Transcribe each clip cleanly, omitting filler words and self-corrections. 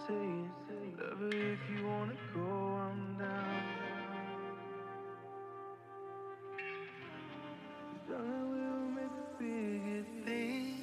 Whatever, if you wanna go, I'm down. Darling, we'll make the biggest thing.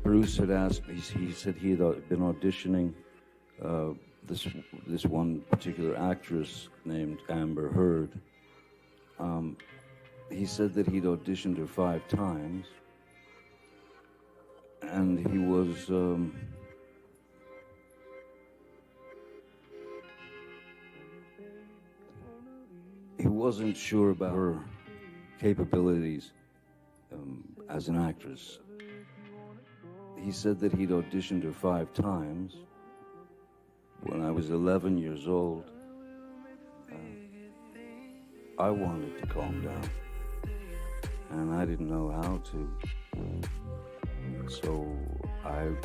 Bruce had asked me, he said he had been auditioning this one particular actress named Amber Heard. He said that he'd auditioned her 5 times, and he wasn't sure about her capabilities as an actress. He said that he'd auditioned her 5 times. When I was 11 years old, I wanted to calm down, and I didn't know how to. So I'd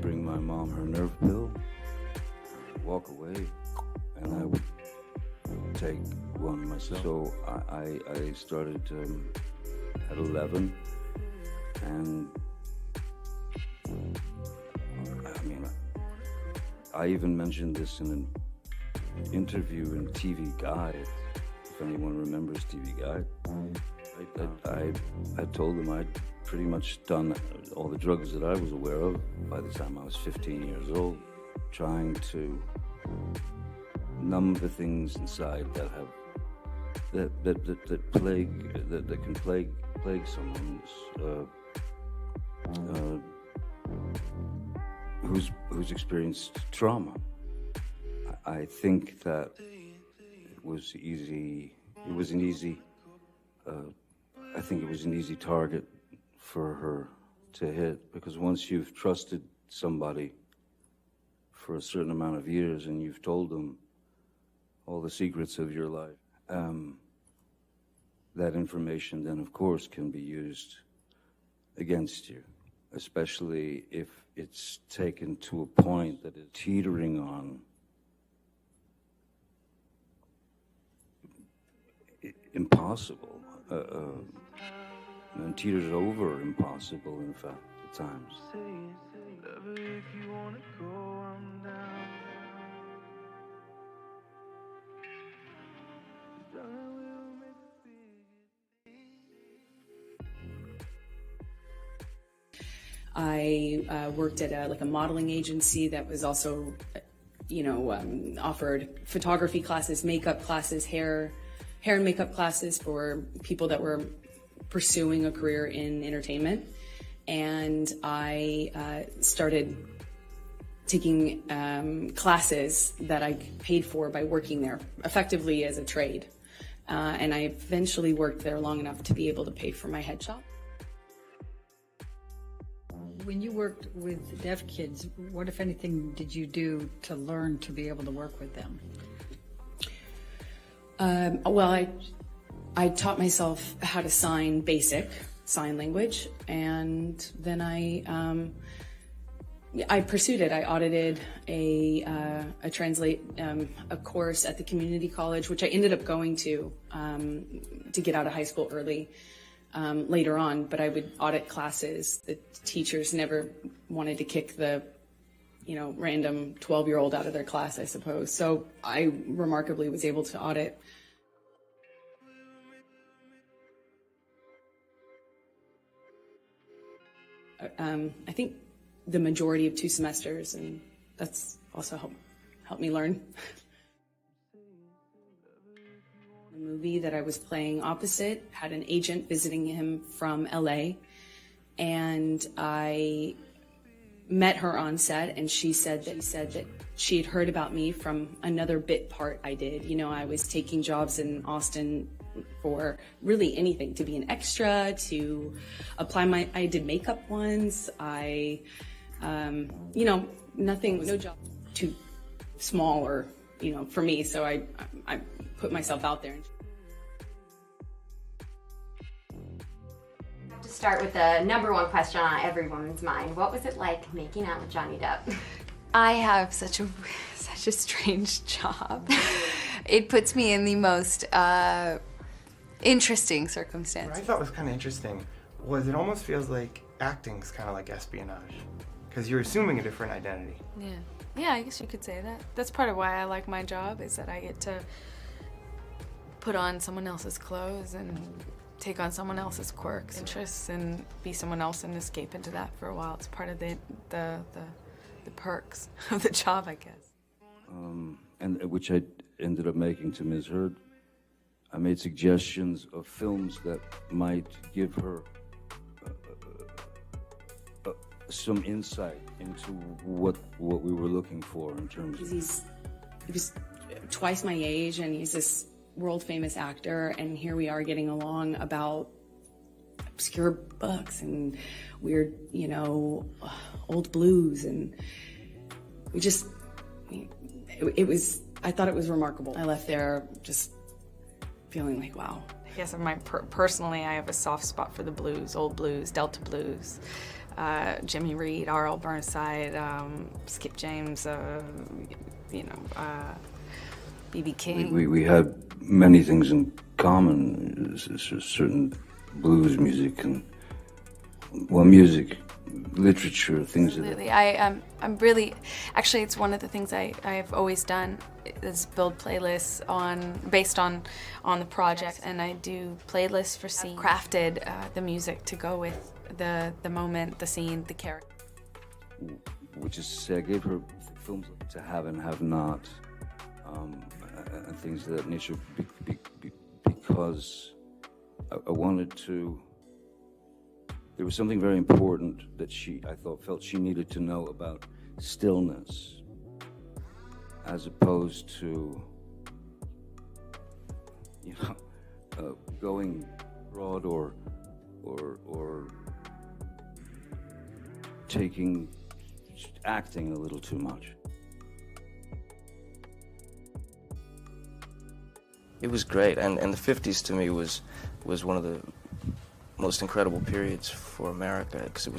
bring my mom her nerve pill, walk away, and I would take one myself. So I started at 11. And I mean, I even mentioned this in an interview in TV Guide, if anyone remembers TV Guide. I told them I'd pretty much done all the drugs that I was aware of by the time I was 15 years old, trying to numb the things inside that can plague someone's who's experienced trauma. I think that it was easy. It was an easy. I think it was an easy target for her to hit, because once you've trusted somebody for a certain amount of years and you've told them all the secrets of your life, that information then, of course, can be used against you, especially if it's taken to a point that is teetering on impossible, and teeters over impossible, in fact, at times. If you wanna go, I'm down. I worked at a modeling agency that was also, offered photography classes, makeup classes, hair and makeup classes for people that were pursuing a career in entertainment. And I started taking classes that I paid for by working there, effectively as a trade. And I eventually worked there long enough to be able to pay for my head shop. When you worked with deaf kids, what, if anything, did you do to learn to be able to work with them? Well, I taught myself how to sign basic sign language, and then I pursued it. I audited a course at the community college, which I ended up going to get out of high school early. Later on, but I would audit classes. The teachers never wanted to kick the, random 12-year-old out of their class, I suppose. So I remarkably was able to audit. I think the majority of 2 semesters, and that's also helped me learn. A movie that I was playing opposite had an agent visiting him from LA, and I met her on set, and she said that she had heard about me from another bit part I did. You know, I was taking jobs in Austin for really anything, to be an extra, to apply I did makeup once. You know, no job too small or, you know, for me. So I put myself out there. To start with the number one question on every woman's mind, what was it like making out with Johnny Depp? I have such a strange job. It puts me in the most interesting circumstances. What I thought was kind of interesting was it almost feels like acting's kind of like espionage, because you're assuming a different identity. Yeah, I guess you could say that. That's part of why I like my job, is that I get to put on someone else's clothes and take on someone else's quirks, interests, and be someone else and escape into that for a while. It's part of the perks of the job, I guess. And which I ended up making to Ms. Heard. I made suggestions of films that might give her some insight into what we were looking for in terms of... He was twice my age, and he's this world-famous actor, and here we are getting along about obscure books and weird, you know, old blues, and we just... I thought it was remarkable. I left there just feeling like, wow. I guess personally, I have a soft spot for the blues, old blues, Delta blues, Jimmy Reed, R.L. Burnside, Skip James, you know, B.B. King. We had many things in common, certain blues music and, well, music, literature, things Absolutely. like that. I'm really, actually, it's one of the things I've always done is build playlists based on the project, and I do playlists for scenes. I've crafted the music to go with the moment, the scene, the character. Which is to say, I gave her films to have and have not, and things of that nature, because I wanted to. There was something very important that I felt she needed to know about stillness, as opposed to, you know, going broad or acting a little too much. It was great, and the 50s to me was one of the most incredible periods for America, because there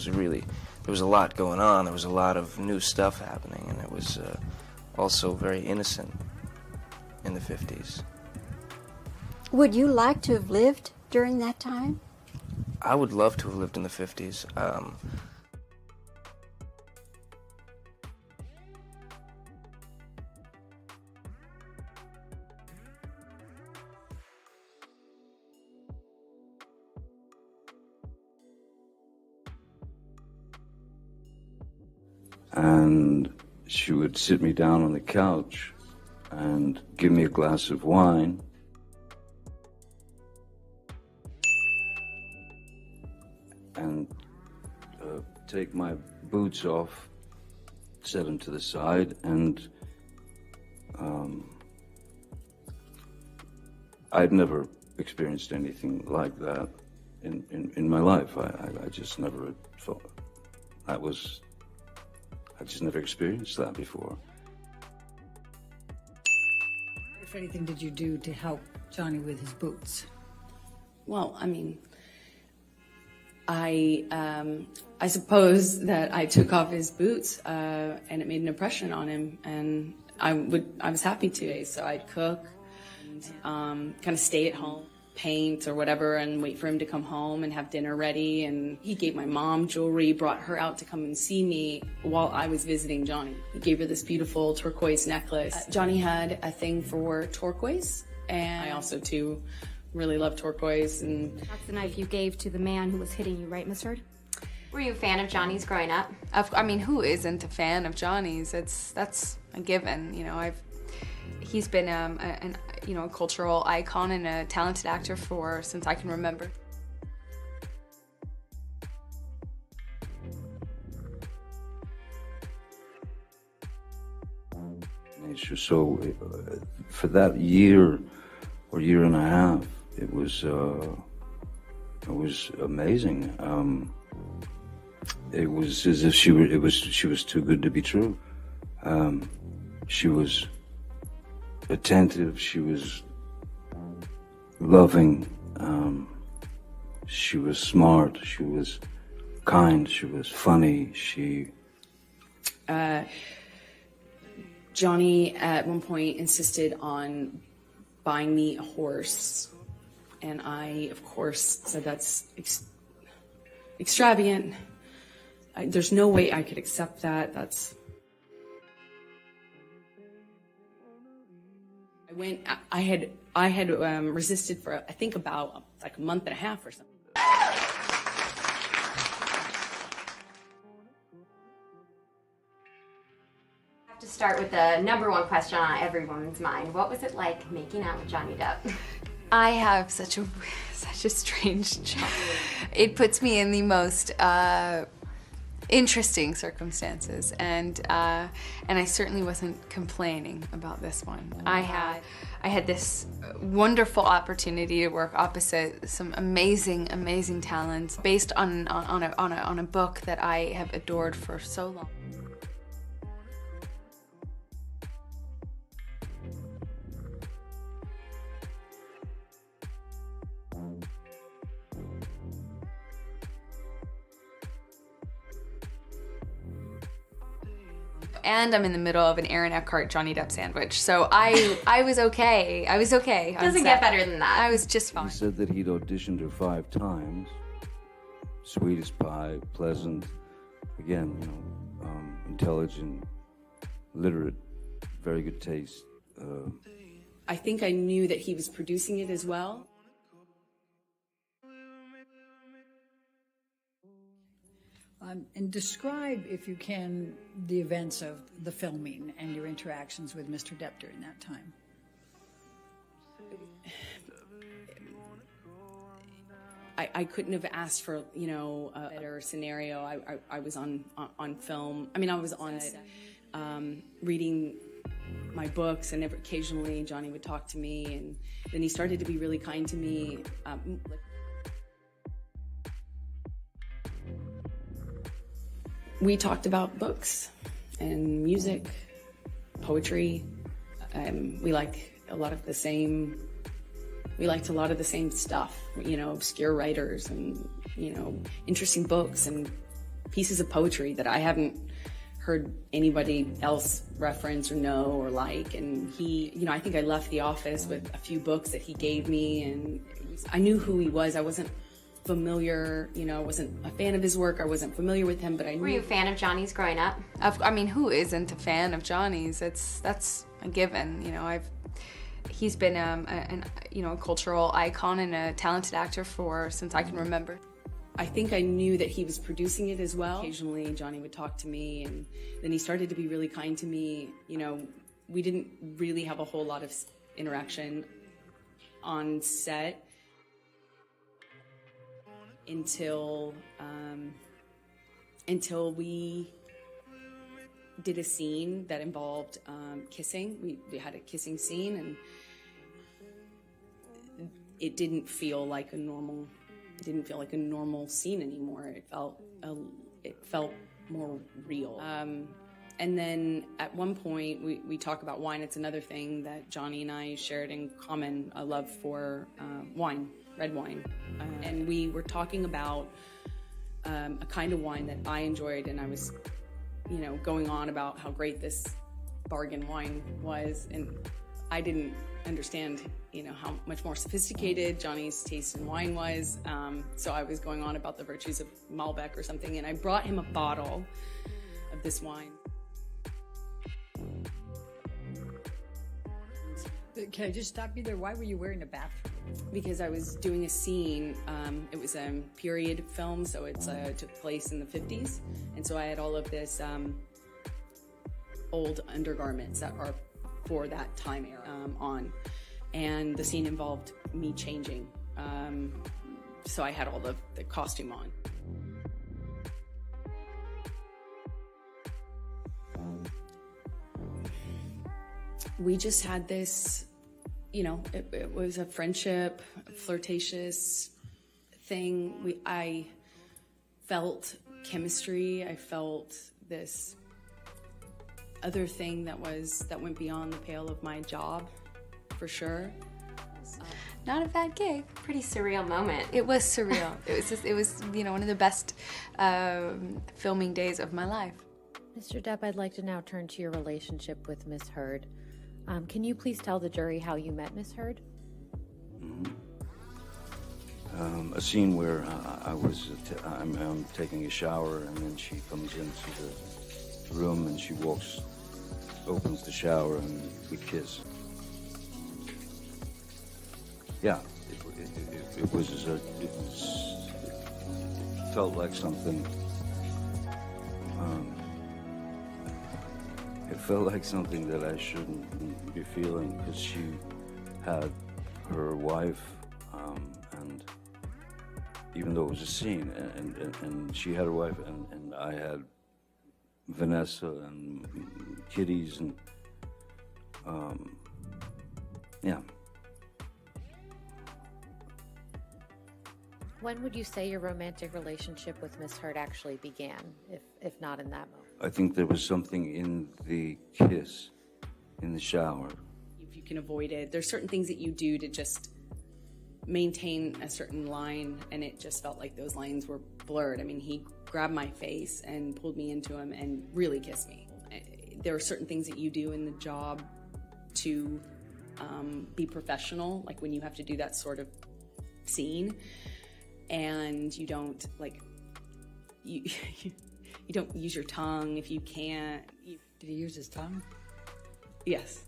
was a lot going on, there was a lot of new stuff happening, and it was also very innocent in the 50s. Would you like to have lived during that time? I would love to have lived in the 50s. And she would sit me down on the couch and give me a glass of wine. And take my boots off, set them to the side, and I'd never experienced anything like that in my life. I just never thought that was... I just never experienced that before. If anything, did you do to help Johnny with his boots? Well, I mean, I suppose that I took off his boots, and it made an impression on him, and I was happy to. So I'd cook, kind of stay at home, paint or whatever, and wait for him to come home and have dinner ready. And he gave my mom jewelry, brought her out to come and see me while I was visiting Johnny. He gave her this beautiful turquoise necklace. Johnny had a thing for turquoise, and I also too really love turquoise. And That's the knife you gave to the man who was hitting you, right, Miss Heard? Were you a fan of Johnny's growing up? I mean, who isn't a fan of Johnny's? That's a given. You know, he's been you know, a cultural icon and a talented actor for since I can remember. So for that year or year and a half, it was amazing. It was as if she was too good to be true. She was attentive. She was loving. She was smart. She was kind. She was funny. Johnny at one point insisted on buying me a horse, and I, of course, said that's extravagant. There's no way I could accept that. I had resisted for I think about like a month and a half or something. To start with the #1 question on every woman's mind, what was it like making out with Johnny Depp? I have such a strange job. It puts me in the most interesting circumstances, and I certainly wasn't complaining about this one. I had this wonderful opportunity to work opposite some amazing talents, based on a book that I have adored for so long. And I'm in the middle of an Aaron Eckhart Johnny Depp sandwich, so I was okay. I was okay. Doesn't get better than that. I was just fine. He said that he'd auditioned her 5 times. Sweet as pie, pleasant, again, you know, intelligent, literate, very good taste. I think I knew that he was producing it as well. And describe, if you can, the events of the filming and your interactions with Mr. Depp during that time. I couldn't have asked for, you know, a better scenario. I was on film. I mean, I was on reading my books, and occasionally Johnny would talk to me, and then he started to be really kind to me. We talked about books and music, poetry. We liked a lot of the same stuff, you know, obscure writers and, you know, interesting books and pieces of poetry that I haven't heard anybody else reference or know or like. And he, you know, I think I left the office with a few books that he gave me, and I knew who he was. I wasn't familiar, you know, I wasn't a fan of his work. I wasn't familiar with him, but I knew. Were you a fan of Johnny's growing up? I mean, who isn't a fan of Johnny's? That's a given. You know, he's been a cultural icon and a talented actor for since I can remember. I think I knew that he was producing it as well. Occasionally Johnny would talk to me, and then he started to be really kind to me. You know, we didn't really have a whole lot of interaction on set until we did a scene that involved kissing. We had a kissing scene, and it didn't feel like a normal scene anymore. It felt more real. And then at one point we talk about wine. It's another thing that Johnny and I shared in common, a love for wine, red wine. And we were talking about a kind of wine that I enjoyed, and I was, you know, going on about how great this bargain wine was, and I didn't understand, you know, how much more sophisticated Johnny's taste in wine was. So I was going on about the virtues of Malbec or something, and I brought him a bottle of this wine. Can I just stop you there? Why were you wearing a bathrobe? Because I was doing a scene. It was a period film, so it took place in the 50s. And so I had all of this old undergarments that are for that time era on. and the scene involved me changing. So I had all the costume on. We just had this, you know, it was a friendship, a flirtatious thing. I felt chemistry. I felt this other thing that went beyond the pale of my job, for sure. Not a bad gig. Pretty surreal moment. It was surreal. It was you know, one of the best filming days of my life. Mr. Depp, I'd like to now turn to your relationship with Miss Heard. Can you please tell the jury how you met Miss Heard? A scene where I'm taking a shower, and then she comes into the room and she opens the shower, and we kiss. Yeah, it felt like something. It felt like something that I shouldn't be feeling, because she had her wife, and even though it was a scene, and she had her wife, and I had Vanessa and kitties, and yeah. When would you say your romantic relationship with Miss Heard actually began, if not in that moment? I think there was something in the kiss, in the shower. If you can avoid it, there's certain things that you do to just maintain a certain line, and it just felt like those lines were blurred. I mean, he grabbed my face and pulled me into him and really kissed me. There are certain things that you do in the job to be professional, like when you have to do that sort of scene, and you don't you don't use your tongue if you can't. Did he use his tongue? Yes.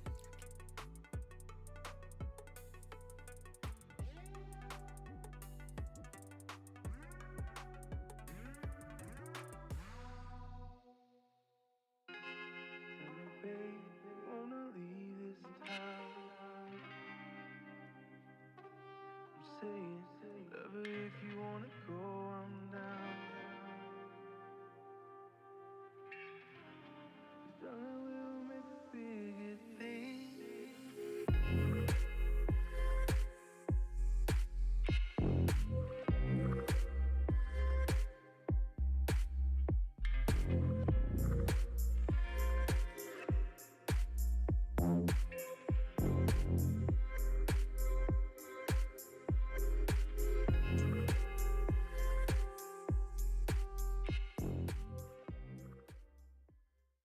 Wanna leave this town. I'm saying